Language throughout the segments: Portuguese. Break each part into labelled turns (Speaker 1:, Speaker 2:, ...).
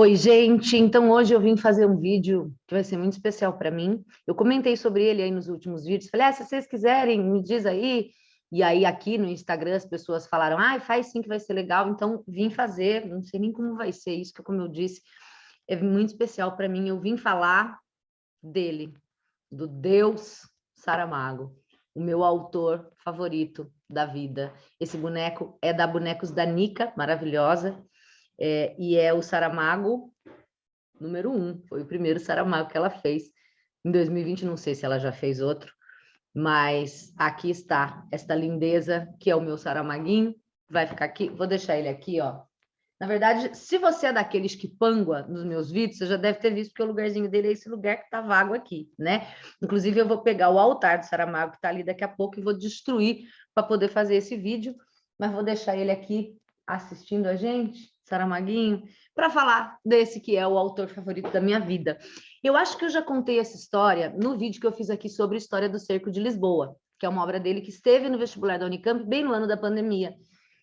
Speaker 1: Oi, gente. Então, hoje eu vim fazer um vídeo que vai ser muito especial para mim. Eu comentei sobre ele aí nos últimos vídeos. Falei, se vocês quiserem, me diz aí. E aí, aqui no Instagram, as pessoas falaram, faz sim que vai ser legal. Então, vim fazer. Não sei nem como vai ser isso, que como eu disse, é muito especial para mim. Eu vim falar dele, do Deus Saramago, o meu autor favorito da vida. Esse boneco é da Bonecos da Nica, maravilhosa. E é o Saramago número 1, foi o primeiro Saramago que ela fez. Em 2020, não sei se ela já fez outro, mas aqui está esta lindeza, que é o meu Saramaguinho, vai ficar aqui, vou deixar ele aqui, ó. Na verdade, se você é daqueles que pangua nos meus vídeos, você já deve ter visto que o lugarzinho dele é esse lugar que tá vago aqui, né? Inclusive, eu vou pegar o altar do Saramago, que tá ali daqui a pouco, e vou destruir para poder fazer esse vídeo, mas vou deixar ele aqui assistindo a gente, Saramaguinho, para falar desse que é o autor favorito da minha vida. Eu acho que eu já contei essa história no vídeo que eu fiz aqui sobre a história do Cerco de Lisboa, que é uma obra dele que esteve no vestibular da Unicamp bem no ano da pandemia.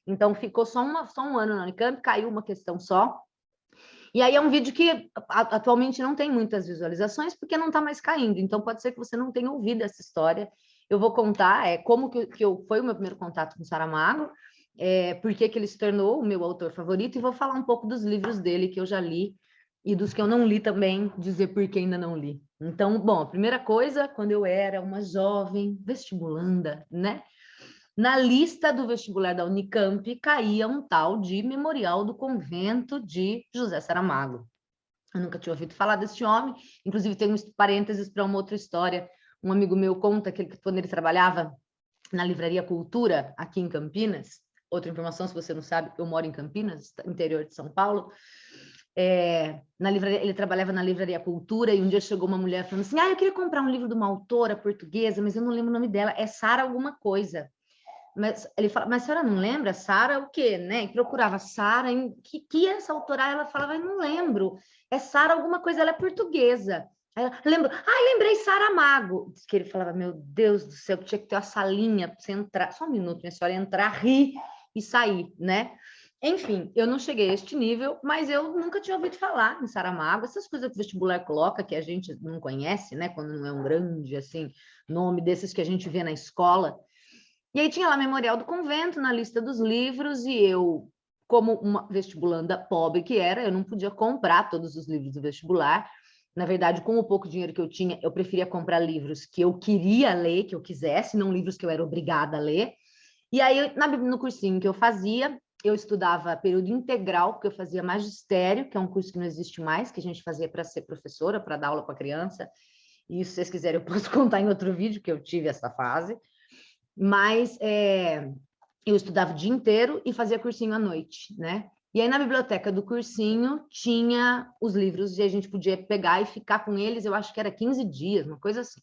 Speaker 1: Então, ficou só um ano na Unicamp, caiu uma questão só. E aí é um vídeo que atualmente não tem muitas visualizações, porque não está mais caindo. Então, pode ser que você não tenha ouvido essa história. Eu vou contar como foi o meu primeiro contato com Saramago, por que ele se tornou o meu autor favorito, e vou falar um pouco dos livros dele que eu já li, e dos que eu não li também, dizer por que ainda não li. Então, bom, a primeira coisa, quando eu era uma jovem vestibulanda, né? Na lista do vestibular da Unicamp caía um tal de Memorial do Convento de José Saramago. Eu nunca tinha ouvido falar desse homem, inclusive tem um parênteses para uma outra história. Um amigo meu conta que quando ele trabalhava na Livraria Cultura, aqui em Campinas, outra informação, se você não sabe, eu moro em Campinas, interior de São Paulo, ele trabalhava na Livraria Cultura, e um dia chegou uma mulher falando assim, eu queria comprar um livro de uma autora portuguesa, mas eu não lembro o nome dela, é Sara alguma coisa. Mas ele fala, mas a senhora não lembra? Sara o quê, né? E procurava Sara, que é essa autora? Ela falava, não lembro. É Sara alguma coisa, ela é portuguesa. Aí ela, lembro. Lembrei, Saramago. Diz que ele falava, meu Deus do céu, que tinha que ter uma salinha para você entrar. Só um minuto, minha senhora, entrar, rir e sair, né? Enfim, eu não cheguei a este nível, mas eu nunca tinha ouvido falar em Saramago. Essas coisas que o vestibular coloca, que a gente não conhece, né? Quando não é um grande, assim, nome desses que a gente vê na escola. E aí tinha lá Memorial do Convento na lista dos livros, e eu, como uma vestibulanda pobre que era, eu não podia comprar todos os livros do vestibular. Na verdade, com o pouco dinheiro que eu tinha, eu preferia comprar livros que eu queria ler, que eu quisesse, não livros que eu era obrigada a ler. E aí, no cursinho que eu fazia, eu estudava período integral, porque eu fazia magistério, que é um curso que não existe mais, que a gente fazia para ser professora, para dar aula para criança. E se vocês quiserem, eu posso contar em outro vídeo, que eu tive essa fase. Mas eu estudava o dia inteiro e fazia cursinho à noite, né? E aí na biblioteca do cursinho tinha os livros e a gente podia pegar e ficar com eles, eu acho que era 15 dias, uma coisa assim.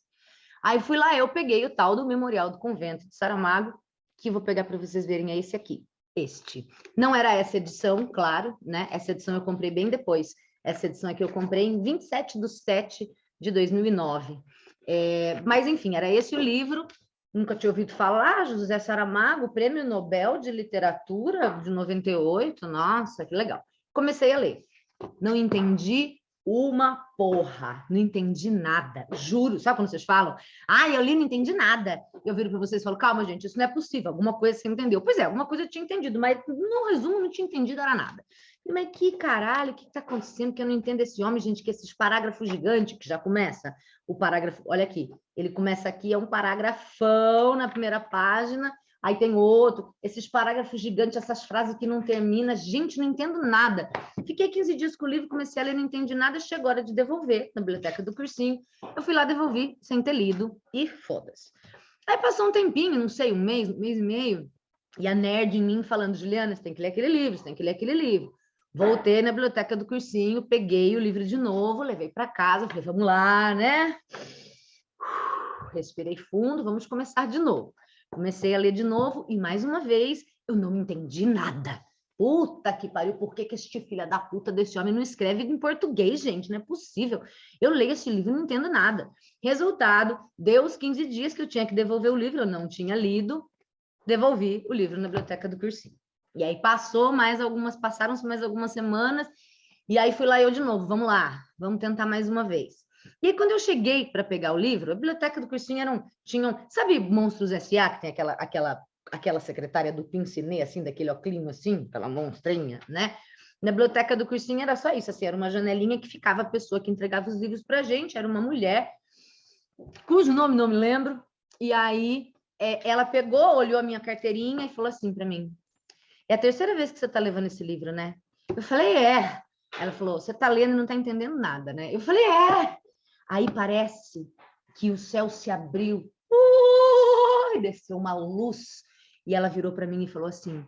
Speaker 1: Aí fui lá, eu peguei o tal do Memorial do Convento de Saramago, que vou pegar para vocês verem, é esse aqui, este. Não era essa edição, claro, né? Essa edição eu comprei bem depois. Essa edição aqui eu comprei em 27/7/2009. Mas, enfim, era esse o livro. Nunca tinha ouvido falar, José Saramago, Prêmio Nobel de Literatura de 98. Nossa, que legal. Comecei a ler. Não entendi uma porra. Não entendi nada. Juro. Sabe quando vocês falam? Eu li e não entendi nada. Eu viro para vocês e falo, calma, gente, isso não é possível. Alguma coisa você entendeu. Pois é, alguma coisa eu tinha entendido, mas no resumo não tinha entendido era nada. Mas que caralho, o que está acontecendo que eu não entendo esse homem, gente, que esses parágrafos gigantes que já começa, o parágrafo, olha aqui, ele começa aqui, é um parágrafão na primeira página, aí tem outro, esses parágrafos gigantes, essas frases que não terminam, gente, não entendo nada. Fiquei 15 dias com o livro, comecei a ler, não entendi nada, chegou a hora de devolver na biblioteca do cursinho, eu fui lá, devolvi, sem ter lido, e foda-se. Aí passou um tempinho, não sei, um mês e meio, e a nerd em mim falando, Juliana, você tem que ler aquele livro, você tem que ler aquele livro. Voltei na biblioteca do cursinho, peguei o livro de novo, levei para casa, falei, vamos lá, né? Respirei fundo, vamos começar de novo. Comecei a ler de novo e, mais uma vez, eu não entendi nada. Puta que pariu, por que este filho da puta desse homem não escreve em português, gente? Não é possível. Eu leio esse livro e não entendo nada. Resultado, deu os 15 dias que eu tinha que devolver o livro, eu não tinha lido, devolvi o livro na biblioteca do cursinho. E aí passaram-se mais algumas semanas, E aí fui lá eu de novo, vamos lá, vamos tentar mais uma vez. E aí, quando eu cheguei para pegar o livro, a biblioteca do cursinho tinham, sabe Monstros S.A., que tem aquela secretária do Pincinê, assim, daquele oclinho assim, aquela monstrinha, né? Na biblioteca do cursinho era só isso, assim, era uma janelinha que ficava a pessoa que entregava os livros para a gente, era uma mulher, cujo nome não me lembro, e aí ela pegou, olhou a minha carteirinha e falou assim para mim, é a terceira vez que você está levando esse livro, né? Eu falei, é. Ela falou, você está lendo e não está entendendo nada, né? Eu falei, é. Aí parece que o céu se abriu, e desceu uma luz, e ela virou para mim e falou assim,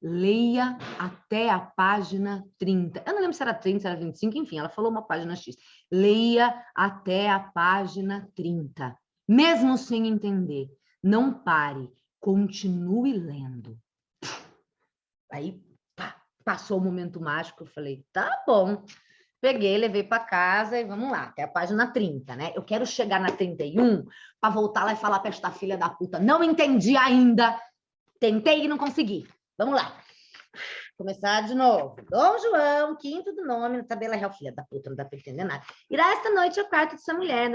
Speaker 1: leia até a página 30. Eu não lembro se era 30, se era 25, enfim, ela falou uma página X. Leia até a página 30. Mesmo sem entender, não pare, continue lendo. Aí passou o momento mágico, eu falei, tá bom. Peguei, levei para casa e vamos lá, até a página 30, né? Eu quero chegar na 31 para voltar lá e falar para esta filha da puta, não entendi ainda, tentei e não consegui. Vamos lá. Começar de novo. Dom João, quinto do nome, na tabela real. Filha da puta, não dá para entender nada. Irá esta noite ao quarto dessa mulher.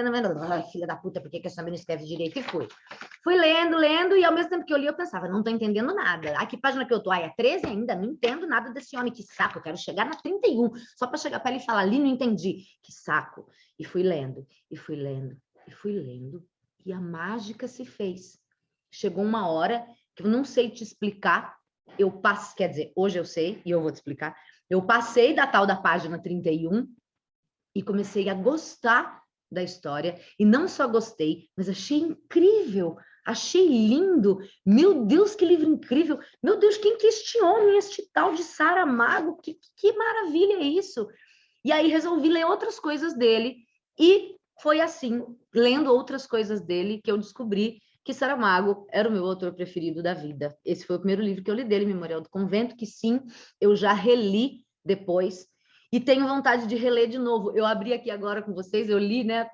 Speaker 1: Ai, filha da puta, por que essa menina escreve direito? E fui. Fui lendo, lendo, e ao mesmo tempo que eu li, eu pensava, não tô entendendo nada. Ai, que página que eu tô? Ai, é 13 ainda? Não entendo nada desse homem. Que saco, eu quero chegar na 31. Só para chegar para ele e falar, ali não entendi. Que saco. E fui lendo, e fui lendo, e fui lendo. E a mágica se fez. Chegou uma hora que eu não sei te explicar, eu passei, quer dizer, hoje eu sei, e eu vou te explicar, eu passei da tal da página 31 e comecei a gostar da história, e não só gostei, mas achei incrível, achei lindo, meu Deus, que livro incrível, meu Deus, quem que é este homem, este tal de Saramago, que maravilha é isso? E aí resolvi ler outras coisas dele, e foi assim, lendo outras coisas dele, que eu descobri que Saramago era o meu autor preferido da vida. Esse foi o primeiro livro que eu li dele, Memorial do Convento, que sim, eu já reli depois, e tenho vontade de reler de novo. Eu abri aqui agora com vocês, eu li, né,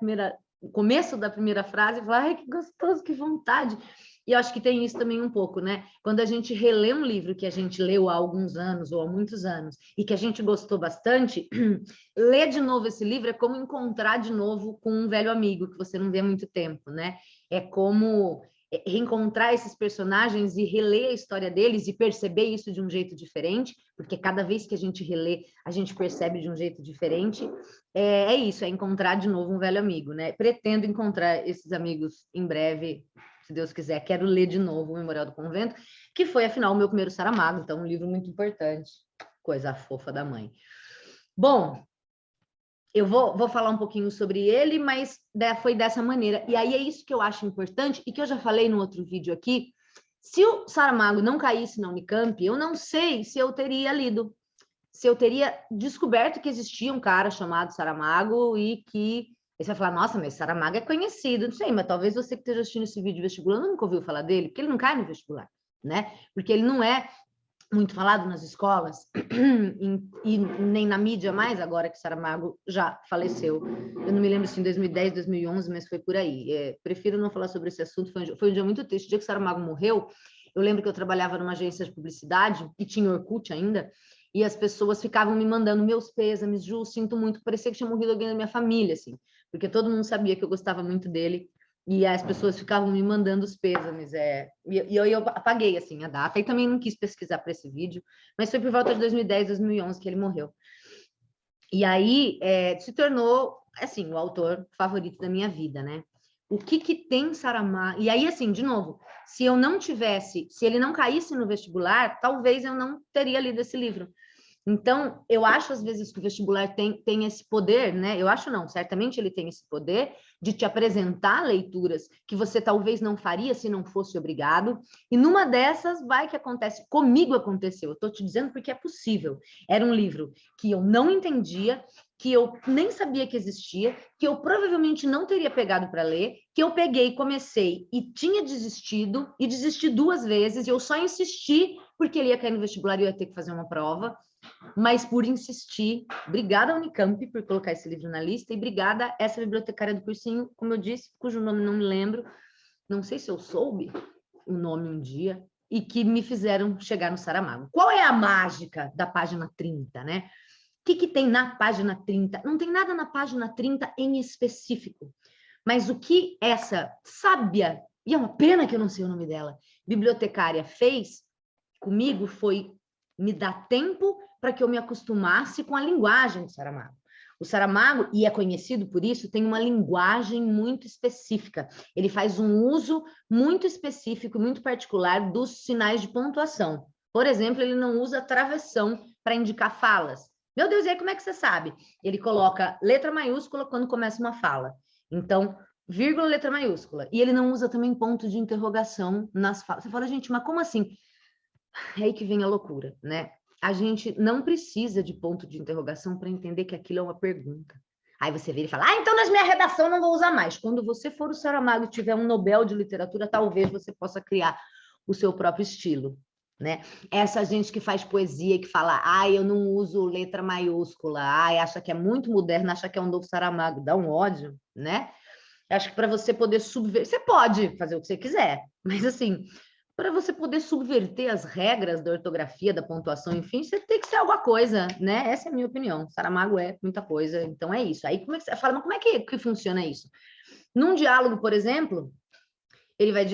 Speaker 1: o começo da primeira frase, e falei, ai, que gostoso, que vontade. E eu acho que tem isso também um pouco, né? Quando a gente relê um livro que a gente leu há alguns anos ou há muitos anos e que a gente gostou bastante, ler de novo esse livro é como encontrar de novo com um velho amigo que você não vê há muito tempo, né? É como reencontrar esses personagens e reler a história deles e perceber isso de um jeito diferente, porque cada vez que a gente relê, a gente percebe de um jeito diferente. É isso, é encontrar de novo um velho amigo, né? Pretendo encontrar esses amigos em breve, se Deus quiser. Quero ler de novo o Memorial do Convento, que foi, afinal, o meu primeiro Saramago, então um livro muito importante. Coisa fofa da mãe. Bom, eu vou falar um pouquinho sobre ele, mas foi dessa maneira. E aí é isso que eu acho importante, e que eu já falei no outro vídeo aqui. Se o Saramago não caísse na Unicamp, eu não sei se eu teria lido, se eu teria descoberto que existia um cara chamado Saramago e que... Aí você vai falar, nossa, mas Saramago é conhecido. Não sei, mas talvez você que esteja assistindo esse vídeo vestibular nunca ouviu falar dele, porque ele não cai no vestibular, né? Porque ele não é muito falado nas escolas e nem na mídia mais, agora que Saramago já faleceu. Eu não me lembro se em 2010, 2011, mas foi por aí. Prefiro não falar sobre esse assunto, foi um dia muito triste. O dia que Saramago morreu, eu lembro que eu trabalhava numa agência de publicidade, e tinha Orkut ainda, e as pessoas ficavam me mandando meus pêsames, Ju, sinto muito, parecia que tinha morrido alguém da minha família, assim, porque todo mundo sabia que eu gostava muito dele, e as pessoas ficavam me mandando os pêsames, e eu apaguei, assim, a data, e também não quis pesquisar para esse vídeo, mas foi por volta de 2010, 2011 que ele morreu. E aí se tornou, assim, o autor favorito da minha vida, né? O que tem Saramago? E aí, assim, de novo, se ele não caísse no vestibular, talvez eu não teria lido esse livro. Então, eu acho às vezes que o vestibular tem esse poder, né? Eu acho não, certamente ele tem esse poder de te apresentar leituras que você talvez não faria se não fosse obrigado. E numa dessas vai que acontece. Comigo aconteceu, eu estou te dizendo porque é possível. Era um livro que eu não entendia, que eu nem sabia que existia, que eu provavelmente não teria pegado para ler, que eu peguei, comecei e tinha desistido, e desisti 2 vezes, e eu só insisti porque ele ia cair no vestibular e eu ia ter que fazer uma prova. Mas por insistir, obrigada Unicamp por colocar esse livro na lista, e obrigada essa bibliotecária do cursinho, como eu disse, cujo nome não me lembro, não sei se eu soube o nome um dia, e que me fizeram chegar no Saramago. Qual é a mágica da página 30, né? que tem na página 30? Não tem nada na página 30 em específico. Mas o que essa sábia, e é uma pena que eu não sei o nome dela, bibliotecária fez comigo foi me dar tempo para que eu me acostumasse com a linguagem do Saramago. O Saramago, e é conhecido por isso, tem uma linguagem muito específica. Ele faz um uso muito específico, muito particular dos sinais de pontuação. Por exemplo, ele não usa travessão para indicar falas. Meu Deus, e aí como é que você sabe? Ele coloca letra maiúscula quando começa uma fala. Então, vírgula, letra maiúscula. E ele não usa também ponto de interrogação nas falas. Você fala, gente, mas como assim? É aí que vem a loucura, né? A gente não precisa de ponto de interrogação para entender que aquilo é uma pergunta. Aí você vira e fala, então nas minha redação não vou usar mais. Quando você for o Saramago e tiver um Nobel de literatura, talvez você possa criar o seu próprio estilo, né? Essa gente que faz poesia, que fala, eu não uso letra maiúscula, acha que é muito moderno, acha que é um novo Saramago, dá um ódio, né? Acho que para você poder subverter, você pode fazer o que você quiser, mas assim, para você poder subverter as regras da ortografia, da pontuação, enfim, você tem que ser alguma coisa, né? Essa é a minha opinião. Saramago é muita coisa, então é isso. Aí como é que você fala, mas como é que funciona isso? Num diálogo, por exemplo, ele vai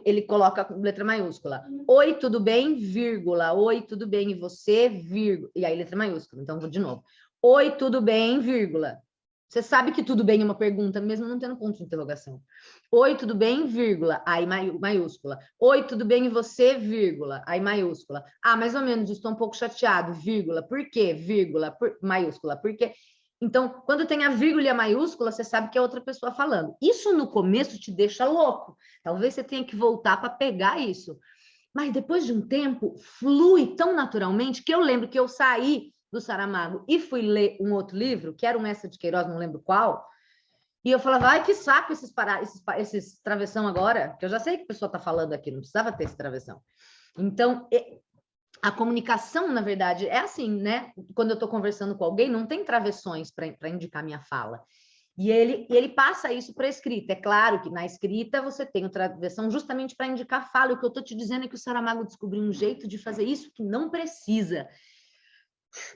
Speaker 1: ele coloca com letra maiúscula. Oi, tudo bem? Vírgula. Oi, tudo bem? E você? Vírgula. E aí letra maiúscula. Então vou de novo. Oi, tudo bem? Vírgula. Você sabe que tudo bem é uma pergunta, mesmo não tendo ponto de interrogação. Oi, tudo bem? Vírgula. Aí maiúscula. Oi, tudo bem? E você? Vírgula. Aí maiúscula. Mais ou menos, estou um pouco chateado. Vírgula. Por quê? Vírgula. Maiúscula. Por quê? Então, quando tem a vírgula e a maiúscula, você sabe que é outra pessoa falando. Isso no começo te deixa louco. Talvez você tenha que voltar para pegar isso. Mas depois de um tempo, flui tão naturalmente que eu lembro que eu saí do Saramago e fui ler um outro livro, que era o Mestre de Queiroz, não lembro qual, e eu falava, ai, que saco esses travessão agora, que eu já sei que a pessoa está falando aqui, não precisava ter esse travessão. Então, a comunicação, na verdade, é assim, né? Quando eu estou conversando com alguém, não tem travessões para indicar minha fala. E ele passa isso para a escrita. É claro que na escrita você tem outra versão justamente para indicar a fala. E o que eu estou te dizendo é que o Saramago descobriu um jeito de fazer isso que não precisa.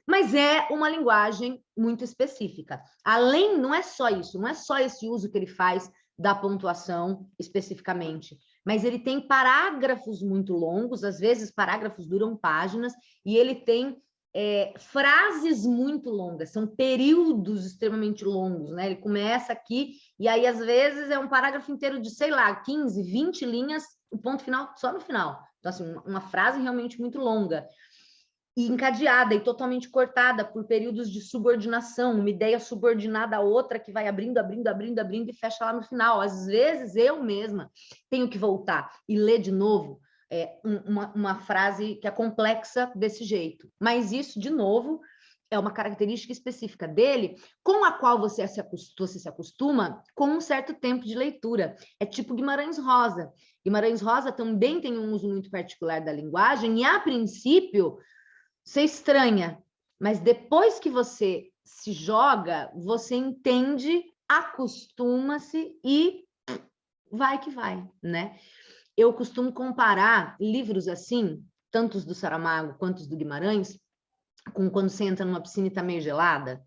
Speaker 1: Mas é uma linguagem muito específica. Além, não é só isso, não é só esse uso que ele faz da pontuação especificamente, mas ele tem parágrafos muito longos, às vezes parágrafos duram páginas, e ele tem frases muito longas, são períodos extremamente longos, né? Ele começa aqui, e aí às vezes é um parágrafo inteiro de, sei lá, 15, 20 linhas, o ponto final só no final. Então, assim, uma frase realmente muito longa. E encadeada e totalmente cortada por períodos de subordinação, uma ideia subordinada a outra que vai abrindo e fecha lá no final. Às vezes eu mesma tenho que voltar e ler de novo uma frase que é complexa desse jeito. Mas isso, de novo, é uma característica específica dele, com a qual você se acostuma com um certo tempo de leitura. É tipo Guimarães Rosa. Guimarães Rosa também tem um uso muito particular da linguagem e, a princípio, você estranha, mas depois que você se joga, você entende, acostuma-se e vai que vai, né? Eu costumo comparar livros assim, tanto os do Saramago quanto os do Guimarães, com quando você entra numa piscina e tá meio gelada,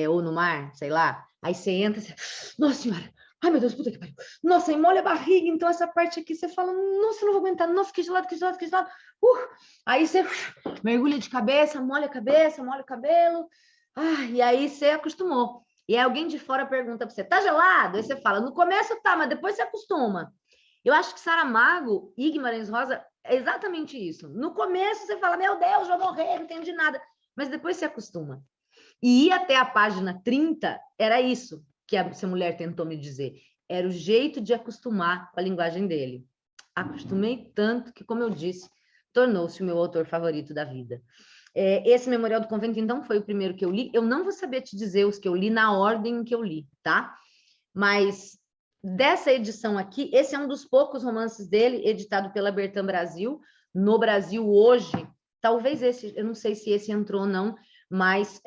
Speaker 1: ou no mar, sei lá, aí você entra, você... nossa senhora, ai meu Deus, puta que pariu, nossa, e molha a barriga, então essa parte aqui você fala, nossa, não vou aguentar, nossa, que gelado, que gelado, que gelado, aí você mergulha de cabeça, molha o cabelo, e aí você acostumou. E aí alguém de fora pergunta para você, tá gelado? Aí você fala, no começo tá, mas depois você acostuma. Eu acho que Saramago e Guimarães Rosa é exatamente isso. No começo você fala, meu Deus, vou morrer, não entendi nada. Mas depois você acostuma. E ir até a página 30 era isso que essa mulher tentou me dizer. Era o jeito de acostumar com a linguagem dele. Acostumei tanto que, como eu disse, tornou-se o meu autor favorito da vida. Esse Memorial do Convento, então, foi o primeiro que eu li. Eu não vou saber te dizer os que eu li na ordem que eu li, tá? Mas dessa edição aqui, esse é um dos poucos romances dele, editado pela Bertrand Brasil. No Brasil, hoje, talvez esse, eu não sei se esse entrou ou não, mas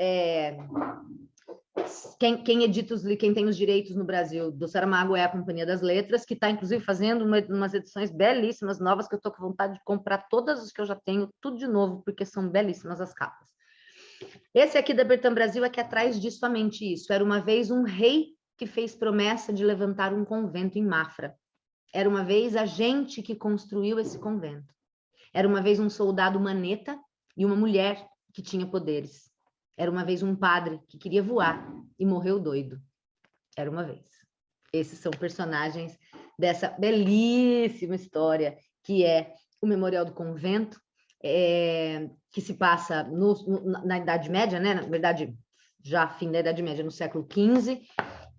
Speaker 1: quem edita quem tem os direitos no Brasil do Saramago é a Companhia das Letras, que está, inclusive, fazendo umas edições belíssimas, novas, que eu estou com vontade de comprar todas as que eu já tenho, tudo de novo, porque são belíssimas as capas. Esse aqui da Bertrand Brasil é que atrás diz somente isso. Era uma vez um rei que fez promessa de levantar um convento em Mafra. Era uma vez a gente que construiu esse convento. Era uma vez um soldado maneta e uma mulher que tinha poderes. Era uma vez um padre que queria voar e morreu doido. Era uma vez. Esses são personagens dessa belíssima história que é o Memorial do Convento, que se passa na Idade Média, né? Na verdade, já fim da Idade Média, no século XV,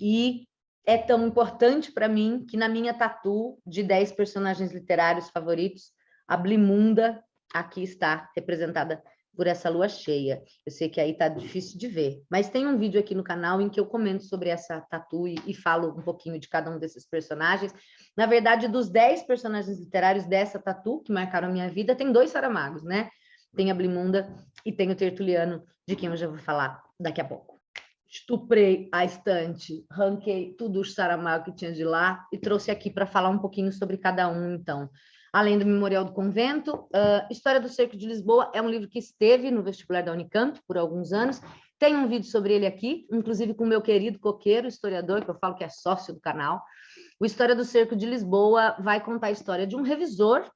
Speaker 1: e é tão importante para mim que na minha tatu de 10 personagens literários favoritos, a Blimunda aqui está representada por essa lua cheia. Eu sei que aí tá difícil de ver, mas tem um vídeo aqui no canal em que eu comento sobre essa tatu e falo um pouquinho de cada um desses personagens. Na verdade, dos 10 personagens literários dessa tatu, que marcaram a minha vida, tem 2 Saramagos, né? Tem a Blimunda e tem o Tertuliano, de quem eu já vou falar daqui a pouco. Estuprei a estante, ranquei tudo o Saramago que tinha de lá e trouxe aqui para falar um pouquinho sobre cada um, então. Além do Memorial do Convento, História do Cerco de Lisboa é um livro que esteve no vestibular da Unicamp por alguns anos. Tem um vídeo sobre ele aqui, inclusive com o meu querido Coqueiro, historiador, que eu falo que é sócio do canal. O História do Cerco de Lisboa vai contar a história de um revisor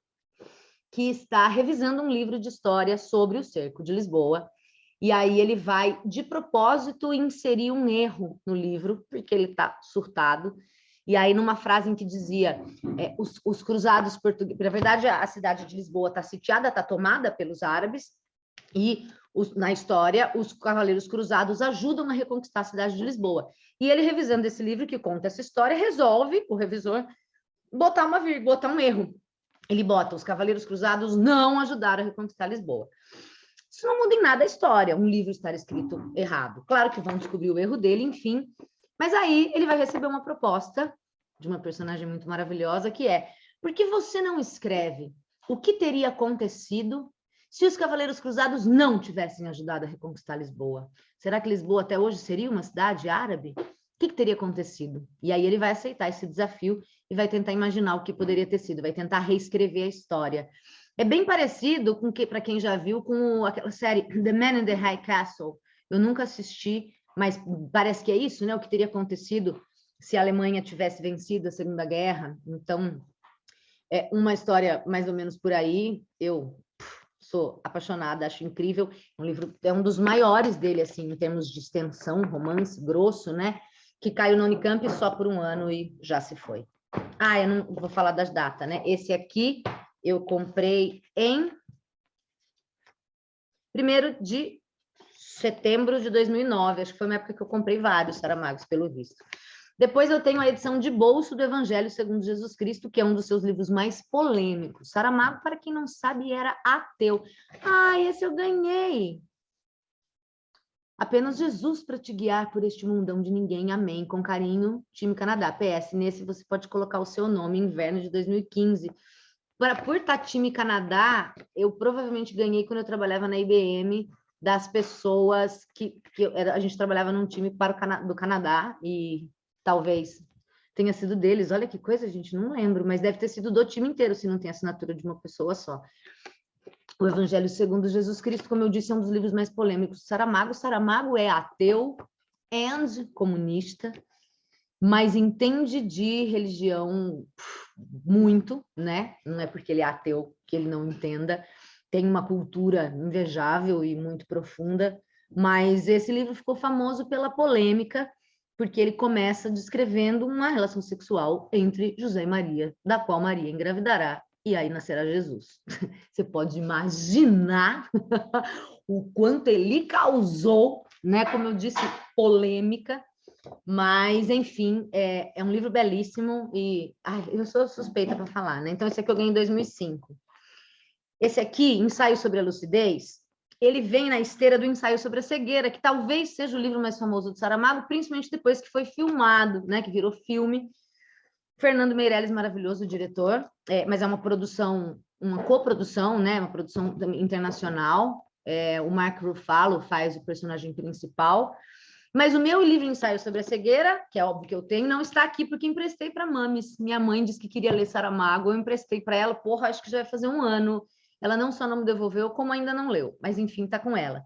Speaker 1: que está revisando um livro de história sobre o Cerco de Lisboa. E aí ele vai, de propósito, inserir um erro no livro, porque ele está surtado. E aí, numa frase em que dizia, os cruzados portugueses... Na verdade, a cidade de Lisboa está sitiada, está tomada pelos árabes, e na história, os cavaleiros cruzados ajudam a reconquistar a cidade de Lisboa. E ele, revisando esse livro que conta essa história, resolve, o revisor, botar uma vírgula, botar um erro. Ele bota, os cavaleiros cruzados não ajudaram a reconquistar Lisboa. Isso não muda em nada a história, um livro estar escrito errado. Claro que vão descobrir o erro dele, enfim. Mas aí ele vai receber uma proposta de uma personagem muito maravilhosa, que é: por que você não escreve o que teria acontecido se os Cavaleiros Cruzados não tivessem ajudado a reconquistar Lisboa? Será que Lisboa até hoje seria uma cidade árabe? O que teria acontecido? E aí ele vai aceitar esse desafio e vai tentar imaginar o que poderia ter sido, vai tentar reescrever a história. É bem parecido com que, para quem já viu, com aquela série The Man in the High Castle. Eu nunca assisti, mas parece que é isso, né? O que teria acontecido se a Alemanha tivesse vencido a Segunda Guerra. Então, é uma história mais ou menos por aí. Eu sou apaixonada, acho incrível. Um livro, é um dos maiores dele, assim, em termos de extensão, romance grosso, né? Que caiu na Unicamp só por um ano e já se foi. Ah, eu não vou falar das datas, né? Esse aqui eu comprei em 1º de setembro de 2009. Acho que foi uma época que eu comprei vários Saramagos, pelo visto. Depois eu tenho a edição de bolso do Evangelho segundo Jesus Cristo, que é um dos seus livros mais polêmicos. Saramago, para quem não sabe, era ateu. Ah, esse eu ganhei. Apenas Jesus para te guiar por este mundão de ninguém. Amém. Com carinho, time Canadá. PS, nesse você pode colocar o seu nome, Inverno de 2015. Por estar time Canadá, eu provavelmente ganhei quando eu trabalhava na IBM, das pessoas a gente trabalhava num time do Canadá, e talvez tenha sido deles. Olha que coisa, gente, não lembro, mas deve ter sido do time inteiro, se não tem assinatura de uma pessoa só. O Evangelho segundo Jesus Cristo, como eu disse, é um dos livros mais polêmicos do Saramago. Saramago é ateu e comunista, mas entende de religião muito, né? Não é porque ele é ateu que ele não entenda. Tem uma cultura invejável e muito profunda, mas esse livro ficou famoso pela polêmica, porque ele começa descrevendo uma relação sexual entre José e Maria, da qual Maria engravidará, e aí nascerá Jesus. Você pode imaginar o quanto ele causou, né? Como eu disse, polêmica. Mas, enfim, é um livro belíssimo e eu sou suspeita para falar, né? Então, esse aqui eu ganhei em 2005. Esse aqui, Ensaio sobre a Lucidez, ele vem na esteira do Ensaio sobre a Cegueira, que talvez seja o livro mais famoso do Saramago, principalmente depois que foi filmado, né? Que virou filme. Fernando Meirelles, maravilhoso diretor, mas é uma produção, uma coprodução, né? Uma produção internacional. O Mark Ruffalo faz o personagem principal. Mas o meu livro Ensaio sobre a Cegueira, que é óbvio que eu tenho, não está aqui porque emprestei para Mames. Minha mãe disse que queria ler Saramago, eu emprestei para ela, porra, acho que já vai fazer um ano. ela não só não me devolveu, como ainda não leu, mas enfim, está com ela.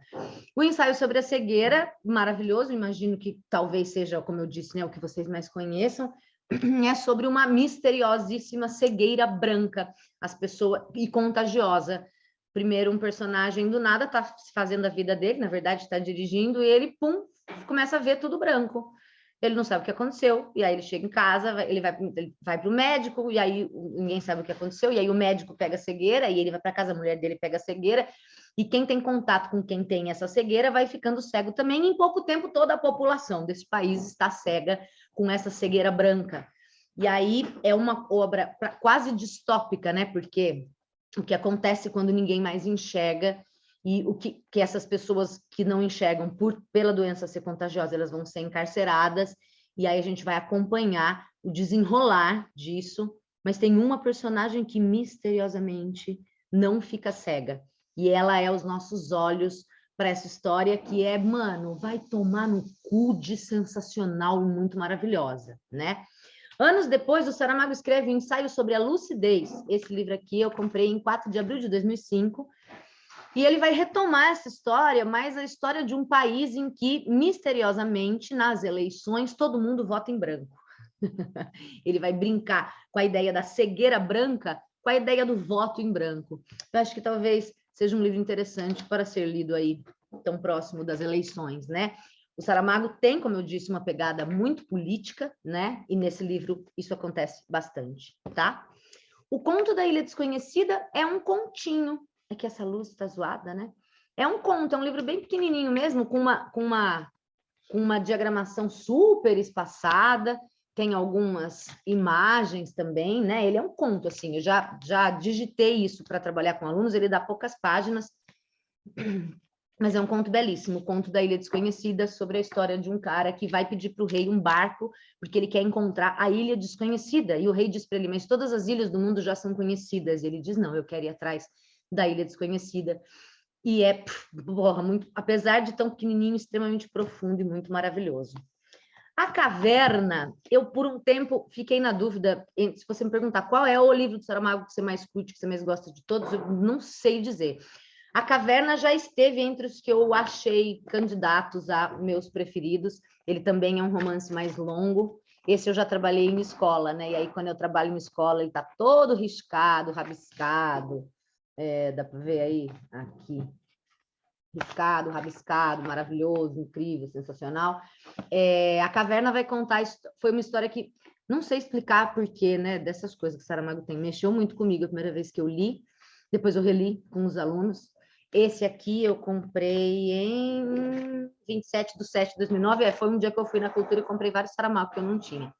Speaker 1: O ensaio sobre a cegueira, maravilhoso, imagino que talvez seja, como eu disse, né, o que vocês mais conheçam, é sobre uma misteriosíssima cegueira branca, as pessoas, e contagiosa. Primeiro, um personagem do nada está fazendo a vida dele, na verdade está dirigindo, e ele, pum, começa a ver tudo branco. Ele não sabe o que aconteceu, e aí ele chega em casa, ele vai para o médico, e aí ninguém sabe o que aconteceu, e aí o médico pega a cegueira, e ele vai para casa, a mulher dele pega a cegueira, e quem tem contato com quem tem essa cegueira vai ficando cego também. Em pouco tempo, toda a população desse país está cega com essa cegueira branca. E aí é uma obra quase distópica, né? Porque o que acontece quando ninguém mais enxerga e o que essas pessoas que não enxergam pela doença ser contagiosa, elas vão ser encarceradas, e aí a gente vai acompanhar o desenrolar disso, mas tem uma personagem que misteriosamente não fica cega, e ela é os nossos olhos para essa história que é, mano, vai tomar no cu de sensacional e muito maravilhosa, né? Anos depois, o Saramago escreve um ensaio sobre a lucidez. Esse livro aqui eu comprei em 4 de abril de 2005, e ele vai retomar essa história, mas a história de um país em que, misteriosamente, nas eleições, todo mundo vota em branco. Ele vai brincar com a ideia da cegueira branca, com a ideia do voto em branco. Eu acho que talvez seja um livro interessante para ser lido aí, tão próximo das eleições, né? O Saramago tem, como eu disse, uma pegada muito política, né? E nesse livro isso acontece bastante, tá? O Conto da Ilha Desconhecida é um continho. É que essa luz está zoada, né? É um conto, é um livro bem pequenininho mesmo, com uma diagramação super espaçada, tem algumas imagens também, né? Ele é um conto, assim, eu já digitei isso para trabalhar com alunos, ele dá poucas páginas, mas é um conto belíssimo, o Conto da Ilha Desconhecida, sobre a história de um cara que vai pedir para o rei um barco, porque ele quer encontrar a ilha desconhecida, e o rei diz para ele, mas todas as ilhas do mundo já são conhecidas, e ele diz, não, eu quero ir atrás da ilha desconhecida, e é, porra, muito, apesar de tão pequenininho, extremamente profundo e muito maravilhoso. A Caverna, eu por um tempo fiquei na dúvida, se você me perguntar qual é o livro do Saramago que você mais curte, que você mais gosta de todos, eu não sei dizer. A Caverna já esteve entre os que eu achei candidatos a meus preferidos. Ele também é um romance mais longo. Esse eu já trabalhei em escola, né? E aí, quando eu trabalho em escola, ele está todo riscado, rabiscado. Dá para ver aí? Aqui. Riscado, rabiscado, maravilhoso, incrível, sensacional. A Caverna vai contar... Foi uma história que... Não sei explicar porquê, né? Dessas coisas que Saramago tem. Mexeu muito comigo a primeira vez que eu li. Depois eu reli com os alunos. Esse aqui eu comprei em 27/7/2009. Foi um dia que eu fui na Cultura e comprei vários Saramago que eu não tinha.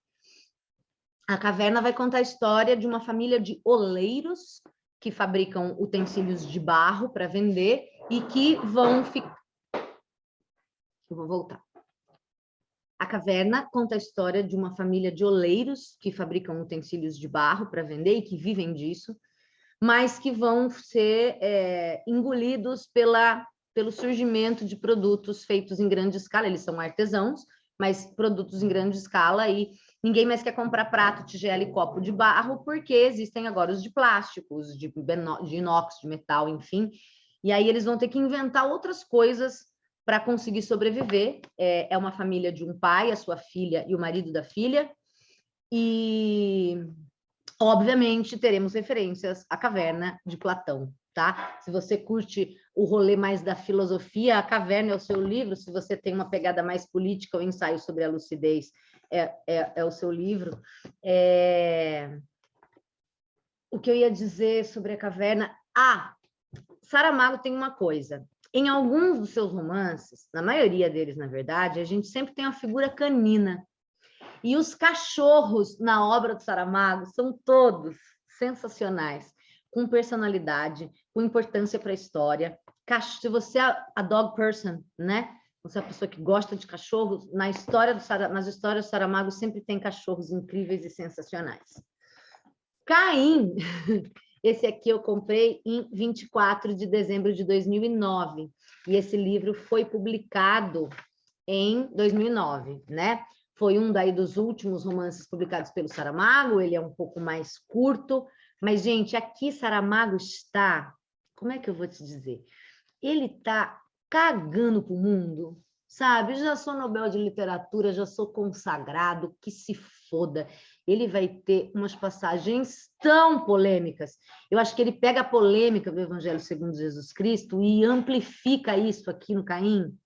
Speaker 1: A Caverna vai contar a história de uma família de oleiros que fabricam utensílios de barro para vender e que vão ficar... Eu vou voltar. A Caverna conta a história de uma família de oleiros que fabricam utensílios de barro para vender e que vivem disso, mas que vão ser engolidos pelo surgimento de produtos feitos em grande escala. Eles são artesãos, mas produtos em grande escala, e ninguém mais quer comprar prato, tigela e copo de barro, porque existem agora os de plásticos, de inox, de metal, enfim. E aí eles vão ter que inventar outras coisas para conseguir sobreviver. É uma família de um pai, a sua filha e o marido da filha, e... Obviamente, teremos referências à Caverna de Platão, tá? Se você curte o rolê mais da filosofia, a Caverna é o seu livro. Se você tem uma pegada mais política, o ensaio sobre a lucidez é o seu livro. O que eu ia dizer sobre a Caverna... Saramago tem uma coisa. Em alguns dos seus romances, na maioria deles, na verdade, a gente sempre tem uma figura canina. E os cachorros na obra do Saramago são todos sensacionais, com personalidade, com importância para a história. Se você é a dog person, né? Você é a pessoa que gosta de cachorros, nas histórias do Saramago sempre tem cachorros incríveis e sensacionais. Caim, esse aqui eu comprei em 24 de dezembro de 2009, e esse livro foi publicado em 2009, né? Foi um dos últimos romances publicados pelo Saramago, ele é um pouco mais curto, mas, gente, aqui Saramago está como é que eu vou te dizer? Ele tá cagando pro mundo, sabe? Já sou Nobel de Literatura, já sou consagrado, que se foda. Ele vai ter umas passagens tão polêmicas. Eu acho que ele pega a polêmica do Evangelho segundo Jesus Cristo e amplifica isso aqui no Caim,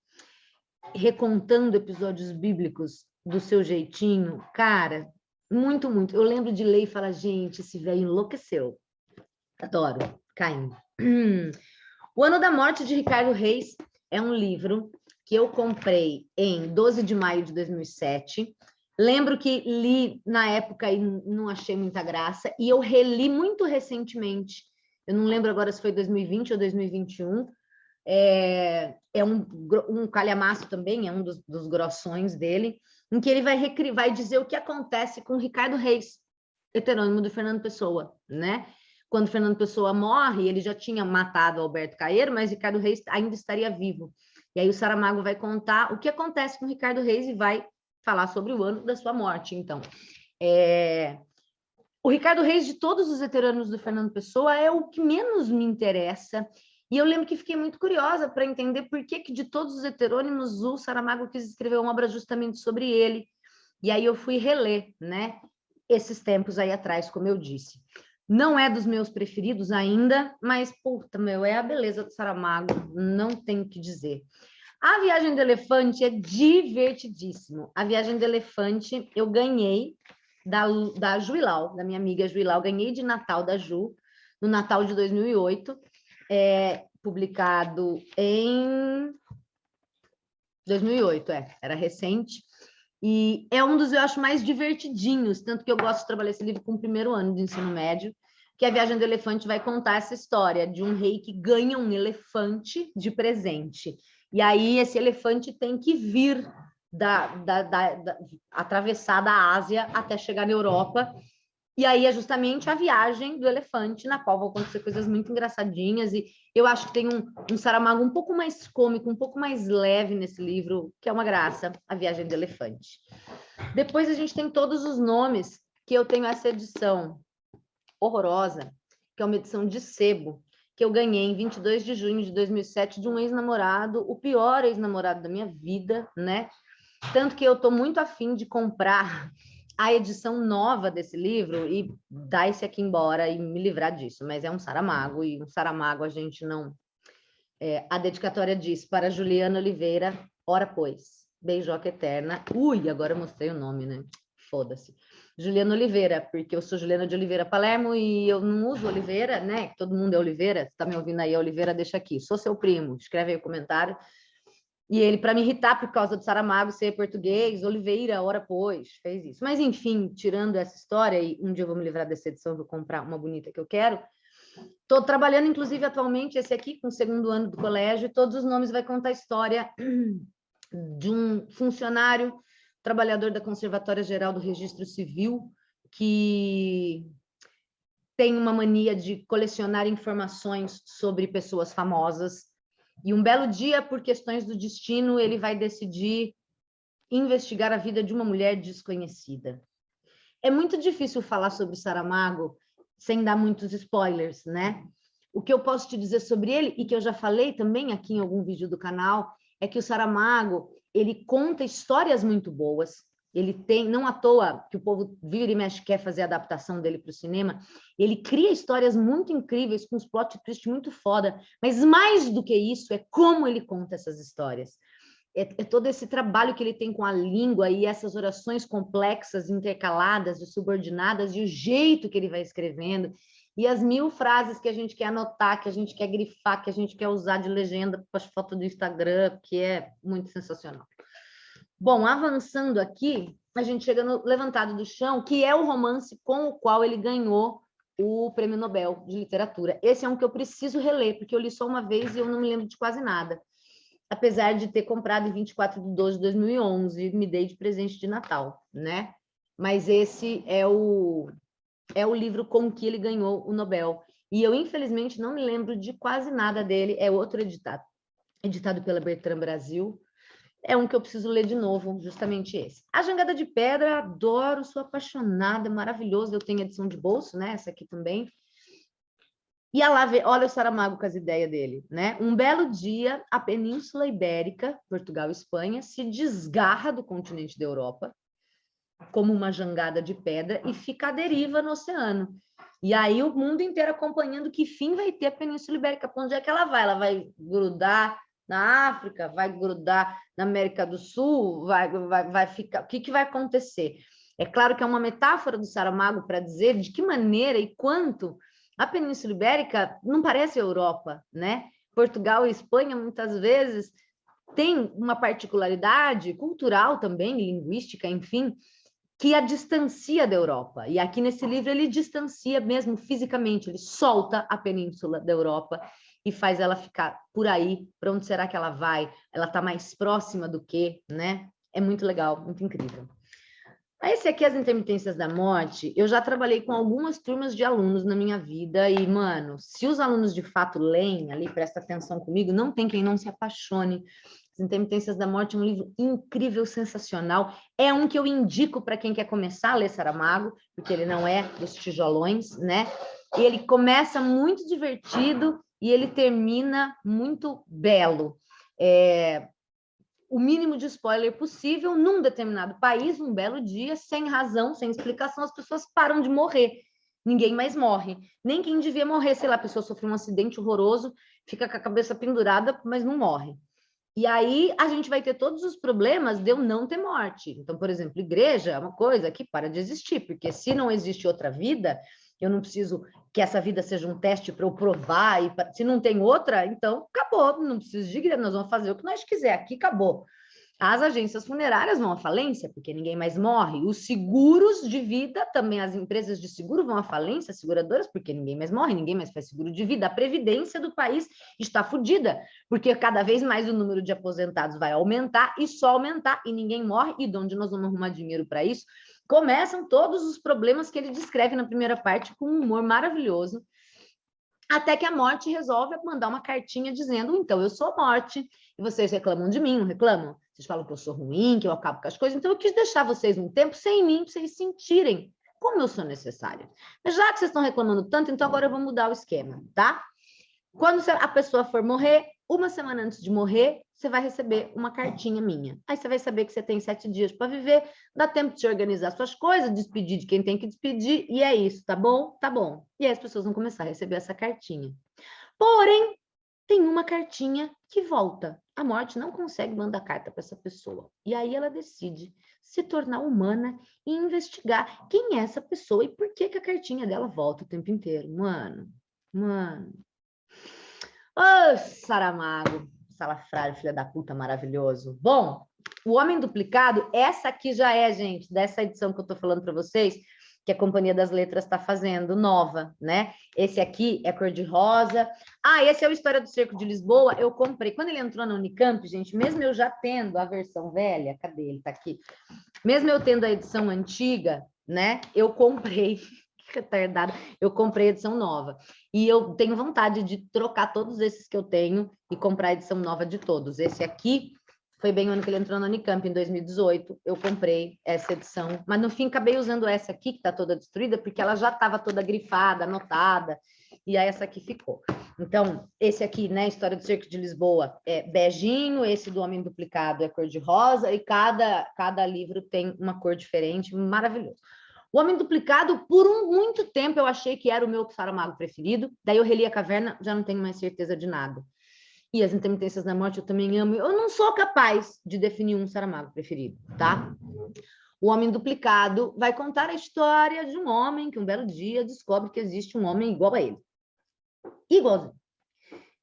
Speaker 1: recontando episódios bíblicos do seu jeitinho. Cara, muito, muito. Eu lembro de ler e falar, gente, esse velho enlouqueceu. Adoro, Caim. O Ano da Morte de Ricardo Reis é um livro que eu comprei em 12 de maio de 2007. Lembro que li na época e não achei muita graça, e eu reli muito recentemente. Eu não lembro agora se foi 2020 ou 2021. É um calhamaço também, é um dos grossões dele, em que ele vai dizer o que acontece com Ricardo Reis, heterônimo do Fernando Pessoa, né? Quando Fernando Pessoa morre, ele já tinha matado Alberto Caeiro, mas Ricardo Reis ainda estaria vivo. E aí o Saramago vai contar o que acontece com Ricardo Reis e vai falar sobre o ano da sua morte. Então, o Ricardo Reis, de todos os heterônimos do Fernando Pessoa, é o que menos me interessa. E eu lembro que fiquei muito curiosa para entender por que de todos os heterônimos o Saramago quis escrever uma obra justamente sobre ele. E aí eu fui reler, né? Esses tempos aí atrás, como eu disse. Não é dos meus preferidos ainda, mas, puta, meu, é a beleza do Saramago, não tenho o que dizer. A Viagem do Elefante é divertidíssimo. A Viagem do Elefante eu ganhei da Juilau, da minha amiga Juilau, ganhei de Natal da Ju, no Natal de 2008, publicado em 2008, era recente. E é um dos, eu acho, mais divertidinhos, tanto que eu gosto de trabalhar esse livro com o primeiro ano de ensino médio, que a Viagem do Elefante vai contar essa história de um rei que ganha um elefante de presente. E aí esse elefante tem que vir atravessar da Ásia até chegar na Europa. E aí é justamente a viagem do elefante, na qual vão acontecer coisas muito engraçadinhas. E eu acho que tem um Saramago um pouco mais cômico, um pouco mais leve nesse livro, que é uma graça, A Viagem do Elefante. Depois a gente tem todos os nomes, que eu tenho essa edição horrorosa, que é uma edição de sebo, que eu ganhei em 22 de junho de 2007 de um ex-namorado, o pior ex-namorado da minha vida, né? Tanto que eu estou muito afim de comprar a edição nova desse livro e dar esse aqui embora e me livrar disso, mas é um Saramago, e um Saramago a gente não... a dedicatória diz, para Juliana Oliveira, ora pois, beijoca eterna. Ui, agora eu mostrei o nome, né? Foda-se. Juliana Oliveira, porque eu sou Juliana de Oliveira Palermo e eu não uso Oliveira, né? Todo mundo é Oliveira, você tá me ouvindo aí, Oliveira, deixa aqui. Sou seu primo, escreve aí o comentário. E ele, para me irritar por causa do Saramago ser português, Oliveira, ora pois, fez isso. Mas, enfim, tirando essa história, e um dia eu vou me livrar dessa edição, vou comprar uma bonita que eu quero. Estou trabalhando, inclusive, atualmente, esse aqui, com o segundo ano do colégio, e todos os nomes vai contar a história de um funcionário, trabalhador da Conservatória Geral do Registro Civil, que tem uma mania de colecionar informações sobre pessoas famosas. E um belo dia, por questões do destino, ele vai decidir investigar a vida de uma mulher desconhecida. É muito difícil falar sobre Saramago sem dar muitos spoilers, né? O que eu posso te dizer sobre ele, e que eu já falei também aqui em algum vídeo do canal, é que o Saramago, ele conta histórias muito boas. Ele tem, não à toa que o povo vira e mexe quer fazer a adaptação dele para o cinema, ele cria histórias muito incríveis, com uns plot twist muito foda, mas mais do que isso, é como ele conta essas histórias. É todo esse trabalho que ele tem com a língua e essas orações complexas, intercaladas e subordinadas, e o jeito que ele vai escrevendo, e as 1000 frases que a gente quer anotar, que a gente quer grifar, que a gente quer usar de legenda para as fotos do Instagram, que é muito sensacional. Bom, avançando aqui, a gente chega no Levantado do Chão, que é o romance com o qual ele ganhou o Prêmio Nobel de Literatura. Esse é um que eu preciso reler, porque eu li só uma vez e eu não me lembro de quase nada. Apesar de ter comprado em 24 de 12 de 2011, me dei de presente de Natal, né? Mas esse é o livro com que ele ganhou o Nobel. E eu, infelizmente, não me lembro de quase nada dele. É outro editado pela Bertrand Brasil. É um que eu preciso ler de novo, justamente esse. A Jangada de Pedra, adoro, sou apaixonada, maravilhoso. Eu tenho edição de bolso, né? Essa aqui também. Ia lá ver, olha o Saramago com as ideias dele, né? Um belo dia, a Península Ibérica, Portugal e Espanha, se desgarra do continente da Europa, como uma jangada de pedra, e fica à deriva no oceano. E aí o mundo inteiro acompanhando que fim vai ter a Península Ibérica, para onde é que ela vai? Ela vai grudar na África, vai grudar na América do Sul, vai ficar... O que vai acontecer? É claro que é uma metáfora do Saramago para dizer de que maneira e quanto a Península Ibérica não parece a Europa, né? Portugal e Espanha, muitas vezes, tem uma particularidade cultural também, linguística, enfim, que a distancia da Europa. E aqui nesse livro ele distancia mesmo fisicamente, ele solta a península da Europa e faz ela ficar por aí. Para onde será que ela vai? Ela está mais próxima do que, né? É muito legal, muito incrível. Esse aqui, As Intermitências da Morte, eu já trabalhei com algumas turmas de alunos na minha vida e, mano, se os alunos de fato leem ali, presta atenção comigo, não tem quem não se apaixone. As Intermitências da Morte é um livro incrível, sensacional. É um que eu indico para quem quer começar a ler Saramago, porque ele não é dos tijolões, né? E ele começa muito divertido e ele termina muito belo. O mínimo de spoiler possível, num determinado país, um belo dia, sem razão, sem explicação, as pessoas param de morrer. Ninguém mais morre. Nem quem devia morrer, sei lá, a pessoa sofreu um acidente horroroso, fica com a cabeça pendurada, mas não morre. E aí a gente vai ter todos os problemas de eu não ter morte. Então, por exemplo, igreja é uma coisa que para de existir, porque se não existe outra vida, eu não preciso que essa vida seja um teste para eu provar, e se não tem outra, então acabou, não preciso de igreja, nós vamos fazer o que nós quiser, aqui acabou. As agências funerárias vão à falência, porque ninguém mais morre. Os seguros de vida, também as empresas de seguro vão à falência, as seguradoras, porque ninguém mais morre, ninguém mais faz seguro de vida. A previdência do país está fodida, porque cada vez mais o número de aposentados vai aumentar e só aumentar, e ninguém morre. E de onde nós vamos arrumar dinheiro para isso? Começam todos os problemas que ele descreve na primeira parte, com um humor maravilhoso, até que a morte resolve mandar uma cartinha dizendo, então, eu sou morte, e vocês reclamam de mim, não reclamam? Vocês falam que eu sou ruim, que eu acabo com as coisas, então eu quis deixar vocês um tempo sem mim, para vocês sentirem como eu sou necessária. Mas já que vocês estão reclamando tanto, então agora eu vou mudar o esquema, tá? Quando a pessoa for morrer, uma semana antes de morrer, você vai receber uma cartinha minha. Aí você vai saber que você tem 7 dias para viver, dá tempo de se organizar suas coisas, despedir de quem tem que despedir, e é isso, tá bom? Tá bom. E aí as pessoas vão começar a receber essa cartinha. Porém, tem uma cartinha que volta. A morte não consegue mandar carta para essa pessoa. E aí ela decide se tornar humana e investigar quem é essa pessoa e por que a cartinha dela volta o tempo inteiro. Mano. Ô, Saramago, salafrário, filha da puta, maravilhoso. Bom, O Homem Duplicado, essa aqui já é, gente, dessa edição que eu tô falando para vocês, que a Companhia das Letras está fazendo, nova, né? Esse aqui é cor-de-rosa. Ah, esse é o História do Cerco de Lisboa, eu comprei. Quando ele entrou na Unicamp, gente, mesmo eu já tendo a versão velha, cadê ele? Tá aqui. Mesmo eu tendo a edição antiga, né? Eu comprei... retardada, eu comprei a edição nova. E eu tenho vontade de trocar todos esses que eu tenho e comprar a edição nova de todos. Esse aqui foi bem o ano que ele entrou na Unicamp, em 2018. Eu comprei essa edição, mas no fim acabei usando essa aqui, que está toda destruída, porque ela já estava toda grifada, anotada, e aí essa aqui ficou. Então, esse aqui, né, História do Cerco de Lisboa, é beijinho, esse do Homem Duplicado é cor-de-rosa, e cada livro tem uma cor diferente, maravilhoso. O Homem Duplicado, por muito tempo, eu achei que era o meu Saramago preferido. Daí eu reli A Caverna, já não tenho mais certeza de nada. E As Intermitências da Morte eu também amo. Eu não sou capaz de definir um Saramago preferido, tá? O Homem Duplicado vai contar a história de um homem que um belo dia descobre que existe um homem igual a ele. Igualzinho.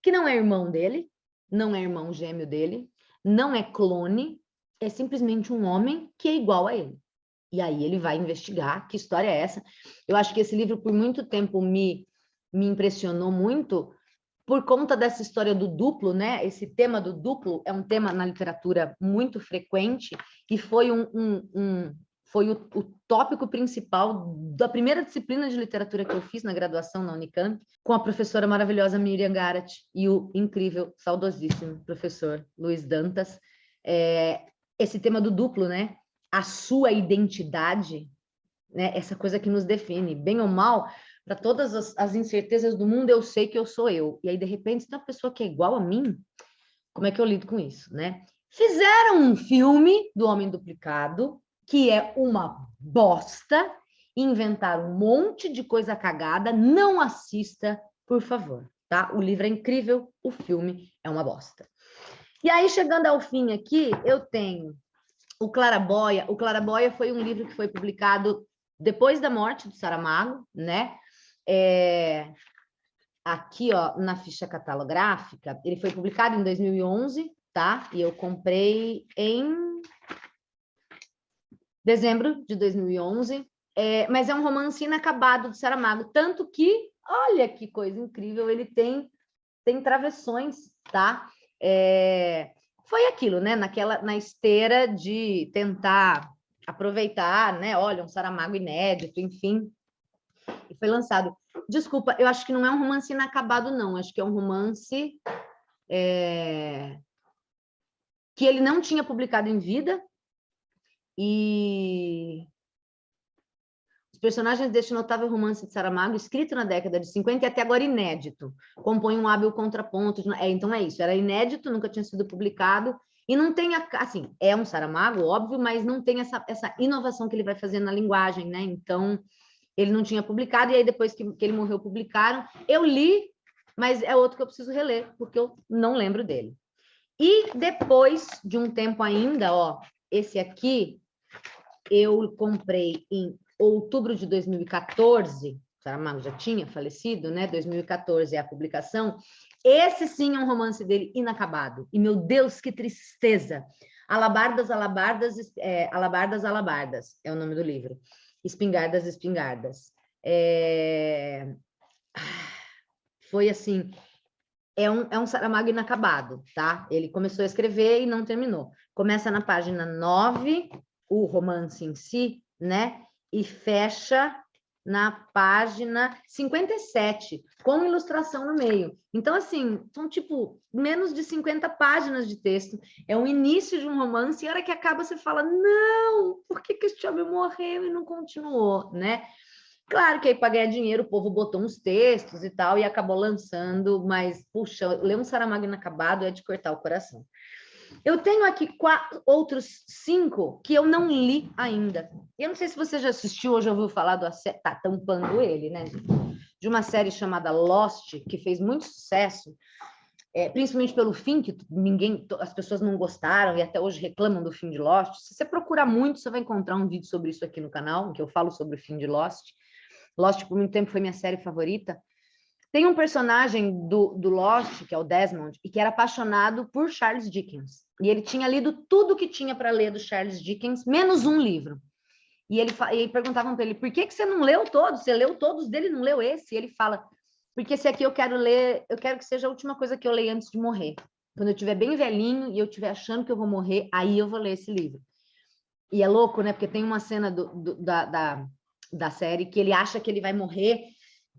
Speaker 1: Que não é irmão dele, não é irmão gêmeo dele, não é clone, é simplesmente um homem que é igual a ele. E aí ele vai investigar que história é essa. Eu acho que esse livro, por muito tempo, me impressionou muito por conta dessa história do duplo, né? Esse tema do duplo é um tema na literatura muito frequente e foi foi o tópico principal da primeira disciplina de literatura que eu fiz na graduação na Unicamp, com a professora maravilhosa Miriam Garat e o incrível, saudosíssimo professor Luiz Dantas. Esse tema do duplo, né? A sua identidade, né? Essa coisa que nos define, bem ou mal, para todas as incertezas do mundo, eu sei que eu sou eu. E aí, de repente, tem uma pessoa que é igual a mim, como é que eu lido com isso, né? Fizeram um filme do Homem Duplicado, que é uma bosta, inventaram um monte de coisa cagada, não assista, por favor, tá? O livro é incrível, o filme é uma bosta. E aí, chegando ao fim aqui, eu tenho o Claraboia. O Claraboia foi um livro que foi publicado depois da morte do Saramago, né? Aqui, ó, na ficha catalográfica, ele foi publicado em 2011, tá? E eu comprei em dezembro de 2011. Mas é um romance inacabado do Saramago, tanto que, olha que coisa incrível, ele tem travessões, tá? Foi aquilo, né? Na esteira de tentar aproveitar, né? Olha, um Saramago inédito, enfim, e foi lançado. Desculpa, eu acho que não é um romance inacabado, não. Acho que é um romance que ele não tinha publicado em vida, e os personagens deste notável romance de Saramago, escrito na década de 50 e até agora inédito, compõem um hábil contraponto. Então é isso, era inédito, nunca tinha sido publicado, e não tem, assim, é um Saramago, óbvio, mas não tem essa inovação que ele vai fazer na linguagem, né? Então, ele não tinha publicado, e aí depois que ele morreu, publicaram. Eu li, mas é outro que eu preciso reler, porque eu não lembro dele. E depois de um tempo ainda, ó, esse aqui, eu comprei em outubro de 2014, Saramago já tinha falecido, né? 2014 é a publicação. Esse sim é um romance dele inacabado. E, meu Deus, que tristeza! Alabardas, Alabardas, Alabardas, Alabardas, é o nome do livro. Espingardas, Espingardas. Foi assim, é um Saramago inacabado, tá? Ele começou a escrever e não terminou. Começa na página 9, o romance em si, né? E fecha na página 57, com ilustração no meio. Então, assim, são tipo menos de 50 páginas de texto. É o início de um romance, e a hora que acaba você fala, não, por que esse homem morreu e não continuou, né? Claro que aí para ganhar dinheiro o povo botou uns textos e tal e acabou lançando, mas, puxa, ler um Saramago inacabado é de cortar o coração. Eu tenho aqui outros 5 que eu não li ainda. Eu não sei se você já assistiu ou já ouviu falar tá tampando ele, né? De uma série chamada Lost, que fez muito sucesso, principalmente pelo fim, que as pessoas não gostaram e até hoje reclamam do fim de Lost. Se você procurar muito, você vai encontrar um vídeo sobre isso aqui no canal, em que eu falo sobre o fim de Lost. Lost, por muito tempo, foi minha série favorita. Tem um personagem do Lost, que é o Desmond, e que era apaixonado por Charles Dickens. E ele tinha lido tudo que tinha para ler do Charles Dickens, menos um livro. E aí perguntavam para ele, por que você não leu todos? Você leu todos dele, não leu esse? E ele fala, porque esse aqui eu quero ler, eu quero que seja a última coisa que eu leia antes de morrer. Quando eu estiver bem velhinho e eu estiver achando que eu vou morrer, aí eu vou ler esse livro. E é louco, né? Porque tem uma cena da série que ele acha que ele vai morrer